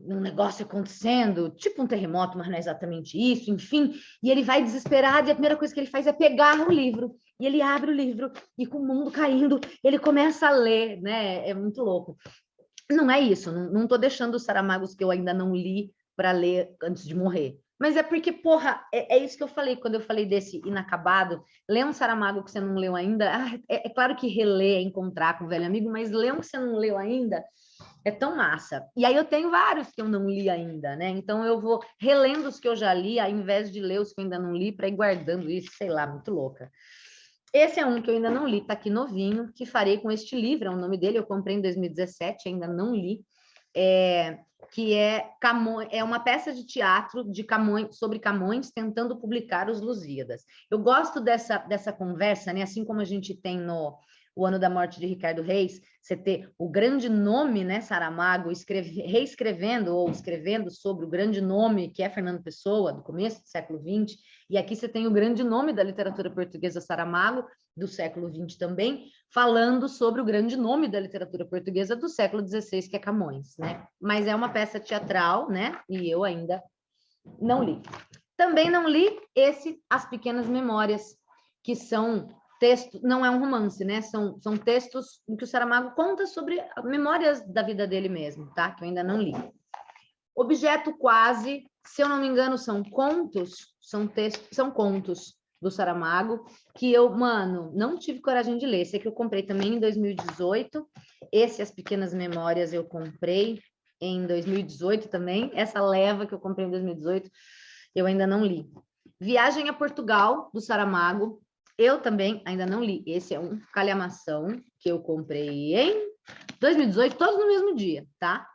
Speaker 1: num negócio acontecendo, tipo um terremoto, mas não é exatamente isso, enfim, e ele vai desesperado e a primeira coisa que ele faz é pegar o livro, e ele abre o livro, e com o mundo caindo, ele começa a ler, né? É muito louco. Não é isso, não tô deixando os Saramagos que eu ainda não li para ler antes de morrer. Mas é porque, porra, é isso que eu falei quando eu falei desse inacabado. Lê um Saramago que você não leu ainda. É claro que reler é encontrar com o velho amigo, mas ler um que você não leu ainda é tão massa. E aí eu tenho vários que eu não li ainda, né? Então eu vou relendo os que eu já li, ao invés de ler os que eu ainda não li, para ir guardando isso, sei lá, muito louca. Esse é um que eu ainda não li, tá aqui novinho, que farei com este livro, é o nome dele, eu comprei em 2017, ainda não li, que é uma peça de teatro de Camões, sobre Camões tentando publicar os Lusíadas. Eu gosto dessa conversa, né? Assim como a gente tem no O Ano da Morte de Ricardo Reis, você ter o grande nome, né, Saramago, reescrevendo ou escrevendo sobre o grande nome que é Fernando Pessoa, do começo do século XX, e aqui você tem o grande nome da literatura portuguesa, Saramago, do século XX também, falando sobre o grande nome da literatura portuguesa do século XVI, que é Camões, né? Mas é uma peça teatral, né? E eu ainda não li. Também não li As Pequenas Memórias, que são textos, não é um romance, né? São textos em que o Saramago conta sobre memórias da vida dele mesmo, tá? Que eu ainda não li. Objeto quase, se eu não me engano, são contos, são contos do Saramago, que eu, mano, não tive coragem de ler. Esse aqui eu comprei também em 2018. Esse, As Pequenas Memórias, eu comprei em 2018 também. Essa leva que eu comprei em 2018, eu ainda não li. Viagem a Portugal, do Saramago, eu também ainda não li. Esse é um calhamação que eu comprei em 2018, todos no mesmo dia, tá?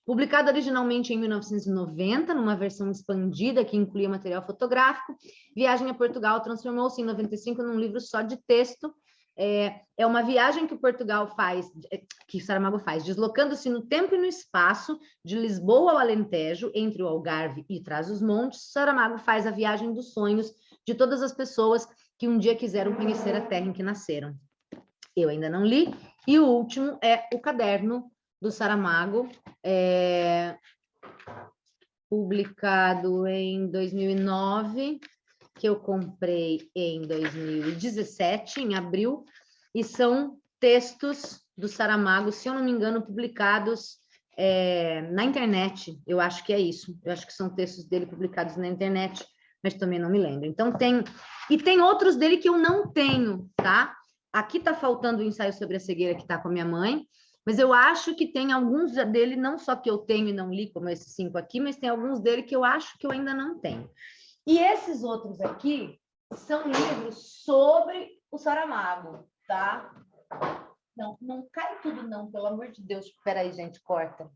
Speaker 1: Publicado originalmente em 1990, numa versão expandida que incluía material fotográfico, Viagem a Portugal transformou-se em 95 num livro só de texto. É uma viagem que o Portugal faz, que Saramago faz, deslocando-se no tempo e no espaço, de Lisboa ao Alentejo, entre o Algarve e Trás-os-Montes. Saramago faz a viagem dos sonhos de todas as pessoas que um dia quiseram conhecer a terra em que nasceram. Eu ainda não li. E o último é O Caderno do Saramago, publicado em 2009, que eu comprei em 2017, em abril, e são textos do Saramago, se eu não me engano, publicados na internet. Eu acho que é isso. Eu acho que são textos dele publicados na internet, mas também não me lembro. Então tem... E tem outros dele que eu não tenho, tá? Aqui tá faltando o ensaio sobre a cegueira, que tá com a minha mãe, mas eu acho que tem alguns dele, não só que eu tenho e não li, como esses 5 aqui, mas tem alguns dele que eu acho que eu ainda não tenho. E esses outros aqui são livros sobre o Saramago, tá? Não, não cai tudo não, pelo amor de Deus. Espera aí, gente, corta.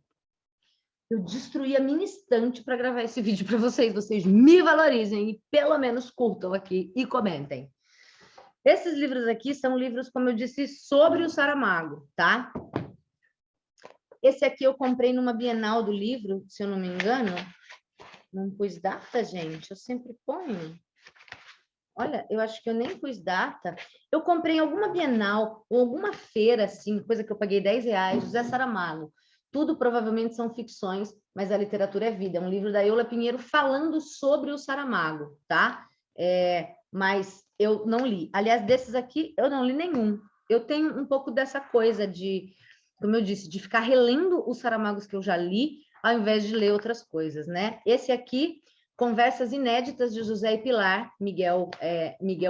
Speaker 1: Eu destruí a minha estante para gravar esse vídeo para vocês. Vocês me valorizem e pelo menos curtam aqui e comentem. Esses livros aqui são livros, como eu disse, sobre o Saramago, tá? Esse aqui eu comprei numa Bienal do Livro, se eu não me engano. Não pus data, gente? Eu sempre ponho. Olha, eu acho que eu nem pus data. Eu comprei em alguma Bienal ou alguma feira, assim, coisa que eu paguei R$10, José Saramago. Tudo provavelmente são ficções, mas a literatura é vida. É um livro da Eula Pinheiro falando sobre o Saramago, tá? Mas eu não li. Aliás, desses aqui, eu não li nenhum. Eu tenho um pouco dessa coisa de, como eu disse, de ficar relendo os Saramagos que eu já li, ao invés de ler outras coisas, né? Esse aqui, Conversas Inéditas de José e Pilar, Miguel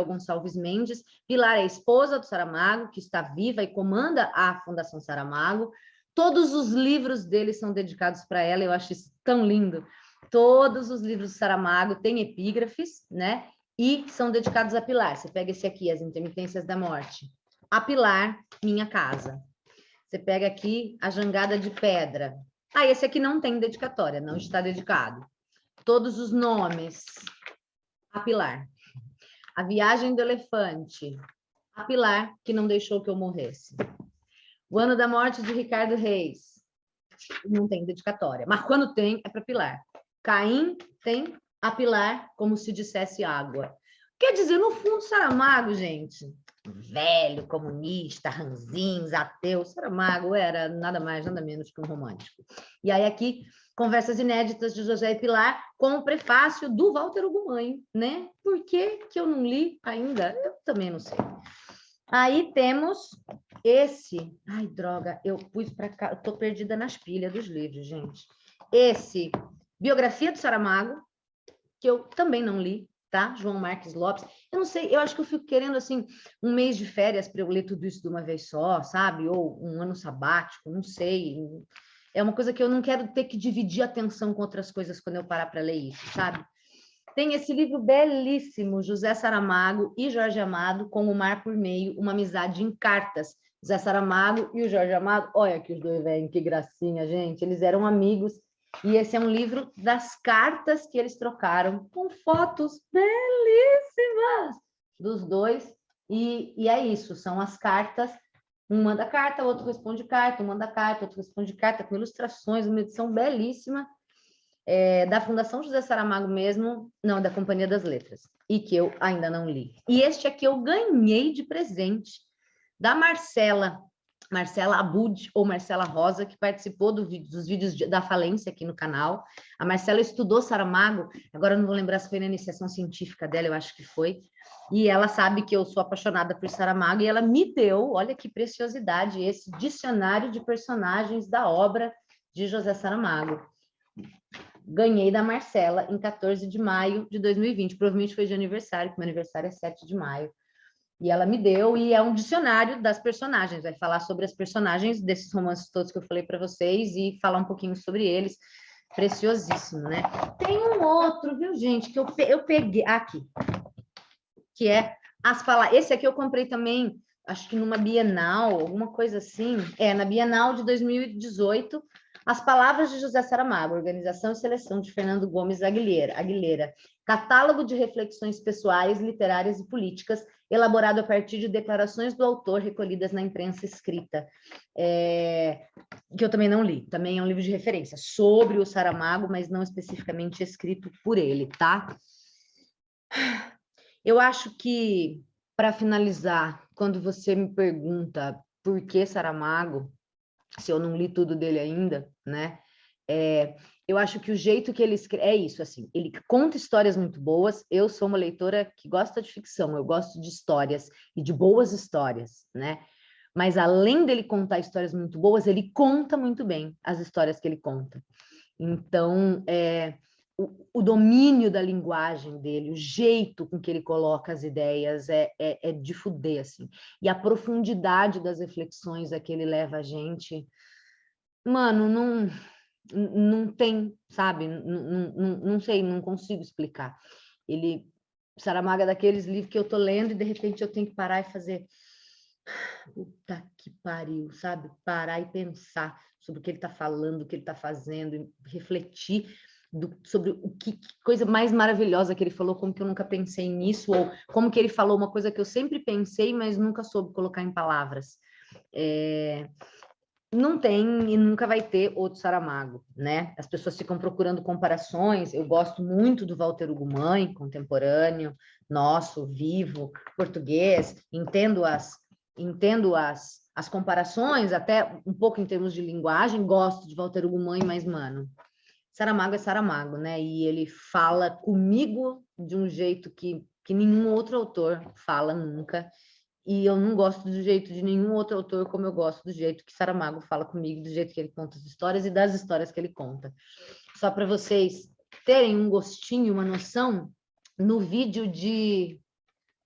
Speaker 1: Gonçalves Mendes. Pilar é a esposa do Saramago, que está viva e comanda a Fundação Saramago. Todos os livros dele são dedicados para ela, eu acho isso tão lindo. Todos os livros do Saramago têm epígrafes, né? E são dedicados a Pilar. Você pega esse aqui, As Intermitências da Morte. A Pilar, Minha Casa. Você pega aqui, A Jangada de Pedra. Ah, esse aqui não tem dedicatória, não está dedicado. Todos os nomes. A Pilar. A Viagem do Elefante. A Pilar, que não deixou que eu morresse. O Ano da Morte de Ricardo Reis. Não tem dedicatória, mas quando tem, é para Pilar. Caim tem a Pilar, como se dissesse água. Quer dizer, no fundo, Saramago, gente, velho, comunista, ranzinhos, ateu, Saramago era nada mais, nada menos que um romântico. E aí aqui, Conversas Inéditas de José e Pilar, com o prefácio do Walter Ugumãe, né? Por que que eu não li ainda? Eu também não sei. Aí temos esse... Ai, droga, eu pus para cá, eu tô perdida nas pilhas dos livros, gente. Esse, Biografia do Saramago, que eu também não li, tá? João Marques Lopes. Eu não sei, eu acho que eu fico querendo, assim, um mês de férias para eu ler tudo isso de uma vez só, sabe? Ou um ano sabático, não sei. É uma coisa que eu não quero ter que dividir a atenção com outras coisas quando eu parar para ler isso, sabe? Tem esse livro belíssimo, José Saramago e Jorge Amado, com o Mar por Meio, uma amizade em cartas. José Saramago e o Jorge Amado, olha que os dois velhos, que gracinha, gente. Eles eram amigos. E esse é um livro das cartas que eles trocaram, com fotos belíssimas dos dois. E é isso, são as cartas. Um manda carta, o outro responde carta, um manda carta, outro responde carta, com ilustrações, uma edição belíssima. Da Fundação José Saramago mesmo, não, da Companhia das Letras, e que eu ainda não li. E este aqui eu ganhei de presente da Marcela Abud, ou Marcela Rosa, que participou dos vídeos da falência aqui no canal. A Marcela estudou Saramago, agora eu não vou lembrar se foi na iniciação científica dela, eu acho que foi, e ela sabe que eu sou apaixonada por Saramago, e ela me deu, olha que preciosidade, esse dicionário de personagens da obra de José Saramago. Ganhei da Marcela em 14 de maio de 2020. Provavelmente foi de aniversário, porque meu aniversário é 7 de maio. E ela me deu, e é um dicionário das personagens. Vai falar sobre as personagens desses romances todos que eu falei para vocês e falar um pouquinho sobre eles. Preciosíssimo, né? Tem um outro, viu, gente, que eu peguei aqui, que é as palavras. Esse aqui eu comprei também, acho que numa Bienal, alguma coisa assim. Na Bienal de 2018, As Palavras de José Saramago, Organização e Seleção de Fernando Gomes Aguilera. Catálogo de reflexões pessoais, literárias e políticas, elaborado a partir de declarações do autor recolhidas na imprensa escrita. Que eu também não li. Também é um livro de referência sobre o Saramago, mas não especificamente escrito por ele, tá? Eu acho que, para finalizar, quando você me pergunta por que Saramago, se eu não li tudo dele ainda, né? Eu acho que o jeito que ele escreve é isso, assim, ele conta histórias muito boas. Eu sou uma leitora que gosta de ficção, eu gosto de histórias e de boas histórias, né? Mas além dele contar histórias muito boas, ele conta muito bem as histórias que ele conta. Então, o domínio da linguagem dele, o jeito com que ele coloca as ideias é de fuder, assim. E a profundidade das reflexões a que ele leva a gente, mano, não tem, sabe? Não sei, não consigo explicar. Saramago é daqueles livros que eu tô lendo e de repente eu tenho que parar e fazer... Puta que pariu, sabe? Parar e pensar sobre o que ele está falando, o que ele está fazendo, refletir sobre que coisa mais maravilhosa que ele falou, como que eu nunca pensei nisso, ou como que ele falou uma coisa que eu sempre pensei, mas nunca soube colocar em palavras. Não tem e nunca vai ter outro Saramago, né? As pessoas ficam procurando comparações. Eu gosto muito do Walter Ugumãe, contemporâneo, nosso, vivo, português, entendo as comparações, até um pouco em termos de linguagem, gosto de Walter Ugumãe, mas, mano, Saramago é Saramago, né? E ele fala comigo de um jeito que nenhum outro autor fala nunca. E eu não gosto do jeito de nenhum outro autor como eu gosto do jeito que Saramago fala comigo, do jeito que ele conta as histórias e das histórias que ele conta. Só para vocês terem um gostinho, uma noção, no vídeo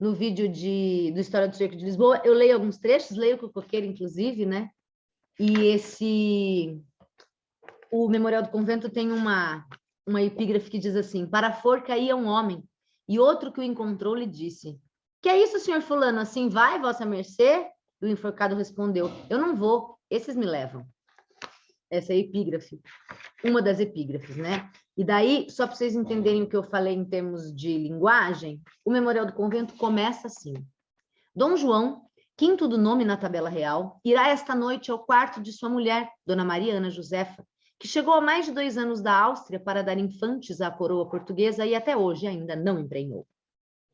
Speaker 1: do História do Cerco de Lisboa, eu leio alguns trechos, leio com o Coqueiro, inclusive, né? E o Memorial do Convento tem uma epígrafe que diz assim: para a forca ia um homem, e outro que o encontrou lhe disse: que é isso, senhor fulano? Assim vai, vossa mercê? E o enforcado respondeu: eu não vou, esses me levam. Essa é a epígrafe, uma das epígrafes, né? E daí, só para vocês entenderem o que eu falei em termos de linguagem, o Memorial do Convento começa assim: Dom João, quinto do nome na tabela real, irá esta noite ao quarto de sua mulher, Dona Mariana Josefa, que chegou há mais de 2 anos da Áustria para dar infantes à coroa portuguesa e até hoje ainda não emprenhou.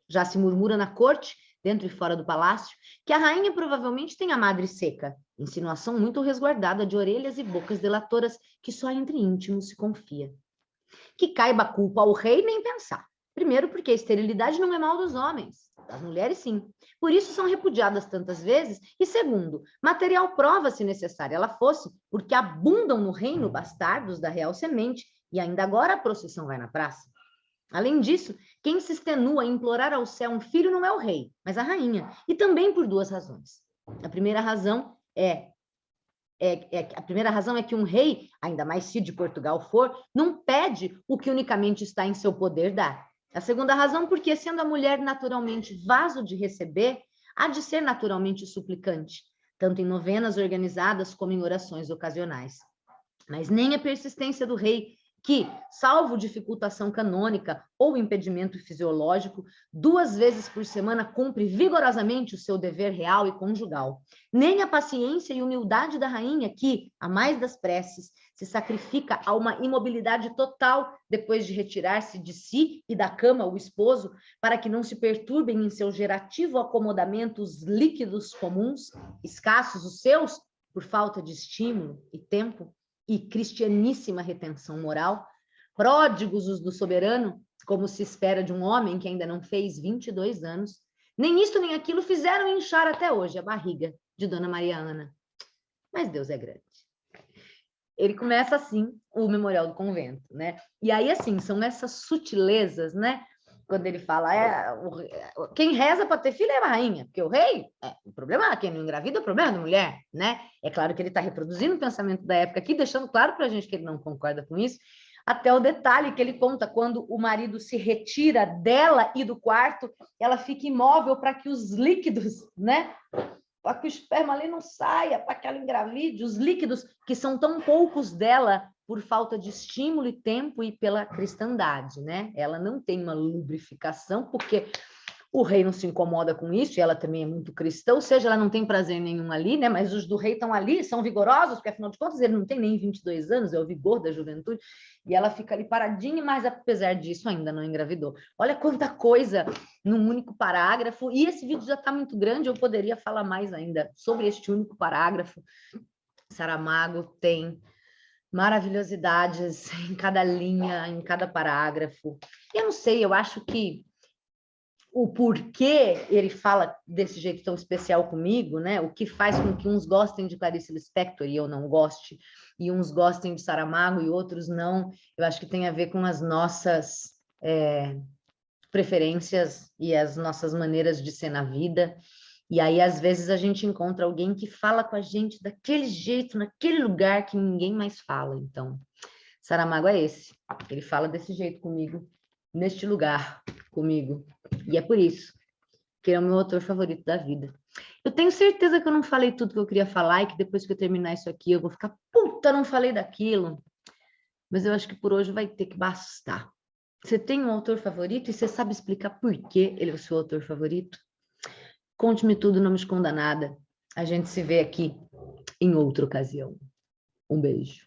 Speaker 1: Já se murmura na corte, dentro e fora do palácio, que a rainha provavelmente tem a madre seca, insinuação muito resguardada de orelhas e bocas delatoras que só entre íntimos se confia. Que caiba a culpa ao rei nem pensar. Primeiro, porque a esterilidade não é mal dos homens, das mulheres sim. Por isso são repudiadas tantas vezes. E segundo, material prova, se necessária ela fosse, porque abundam no reino bastardos da real semente, e ainda agora a procissão vai na praça. Além disso, quem se extenua a implorar ao céu um filho não é o rei, mas a rainha, e também por 2 razões. A primeira razão é que um rei, ainda mais se de Portugal for, não pede o que unicamente está em seu poder dar. A segunda razão, porque sendo a mulher naturalmente vaso de receber, há de ser naturalmente suplicante, tanto em novenas organizadas como em orações ocasionais. Mas nem a persistência do rei, que, salvo dificultação canônica ou impedimento fisiológico, 2 vezes por semana cumpre vigorosamente o seu dever real e conjugal. Nem a paciência e humildade da rainha, que, a mais das preces, se sacrifica a uma imobilidade total depois de retirar-se de si e da cama o esposo, para que não se perturbem em seu gerativo acomodamento os líquidos comuns, escassos os seus, por falta de estímulo e tempo, e cristianíssima retenção moral, pródigos os do soberano, como se espera de um homem que ainda não fez 22 anos, nem isto nem aquilo fizeram inchar até hoje a barriga de Dona Maria Ana. Mas Deus é grande. Ele começa assim, o Memorial do Convento, né? E aí, assim, são essas sutilezas, né? Quando ele fala, quem reza para ter filho é a rainha, porque o rei, o problema é quem não engravida, é o problema da mulher, né? É claro que ele está reproduzindo o pensamento da época aqui, deixando claro para a gente que ele não concorda com isso, até o detalhe que ele conta, quando o marido se retira dela e do quarto, ela fica imóvel para que os líquidos, né? Para que o esperma ali não saia, para que ela engravide, os líquidos que são tão poucos dela por falta de estímulo e tempo e pela cristandade, né? Ela não tem uma lubrificação, porque o rei não se incomoda com isso, e ela também é muito cristã, ou seja, ela não tem prazer nenhum ali, né? Mas os do rei estão ali, são vigorosos, porque afinal de contas ele não tem nem 22 anos, é o vigor da juventude, e ela fica ali paradinha, mas apesar disso ainda não engravidou. Olha quanta coisa num único parágrafo, e esse vídeo já está muito grande, eu poderia falar mais ainda sobre este único parágrafo. Saramago tem maravilhosidades em cada linha, em cada parágrafo. Eu não sei, eu acho que o porquê ele fala desse jeito tão especial comigo, né? O que faz com que uns gostem de Clarice Lispector e eu não goste, e uns gostem de Saramago e outros não, eu acho que tem a ver com as nossas preferências e as nossas maneiras de ser na vida. E aí, às vezes, a gente encontra alguém que fala com a gente daquele jeito, naquele lugar que ninguém mais fala. Então, Saramago é esse. Ele fala desse jeito comigo, neste lugar comigo. E é por isso que ele é o meu autor favorito da vida. Eu tenho certeza que eu não falei tudo que eu queria falar e que depois que eu terminar isso aqui, eu vou ficar, puta, não falei daquilo. Mas eu acho que por hoje vai ter que bastar. Você tem um autor favorito e você sabe explicar por que ele é o seu autor favorito? Conte-me tudo, não me esconda nada. A gente se vê aqui em outra ocasião. Um beijo.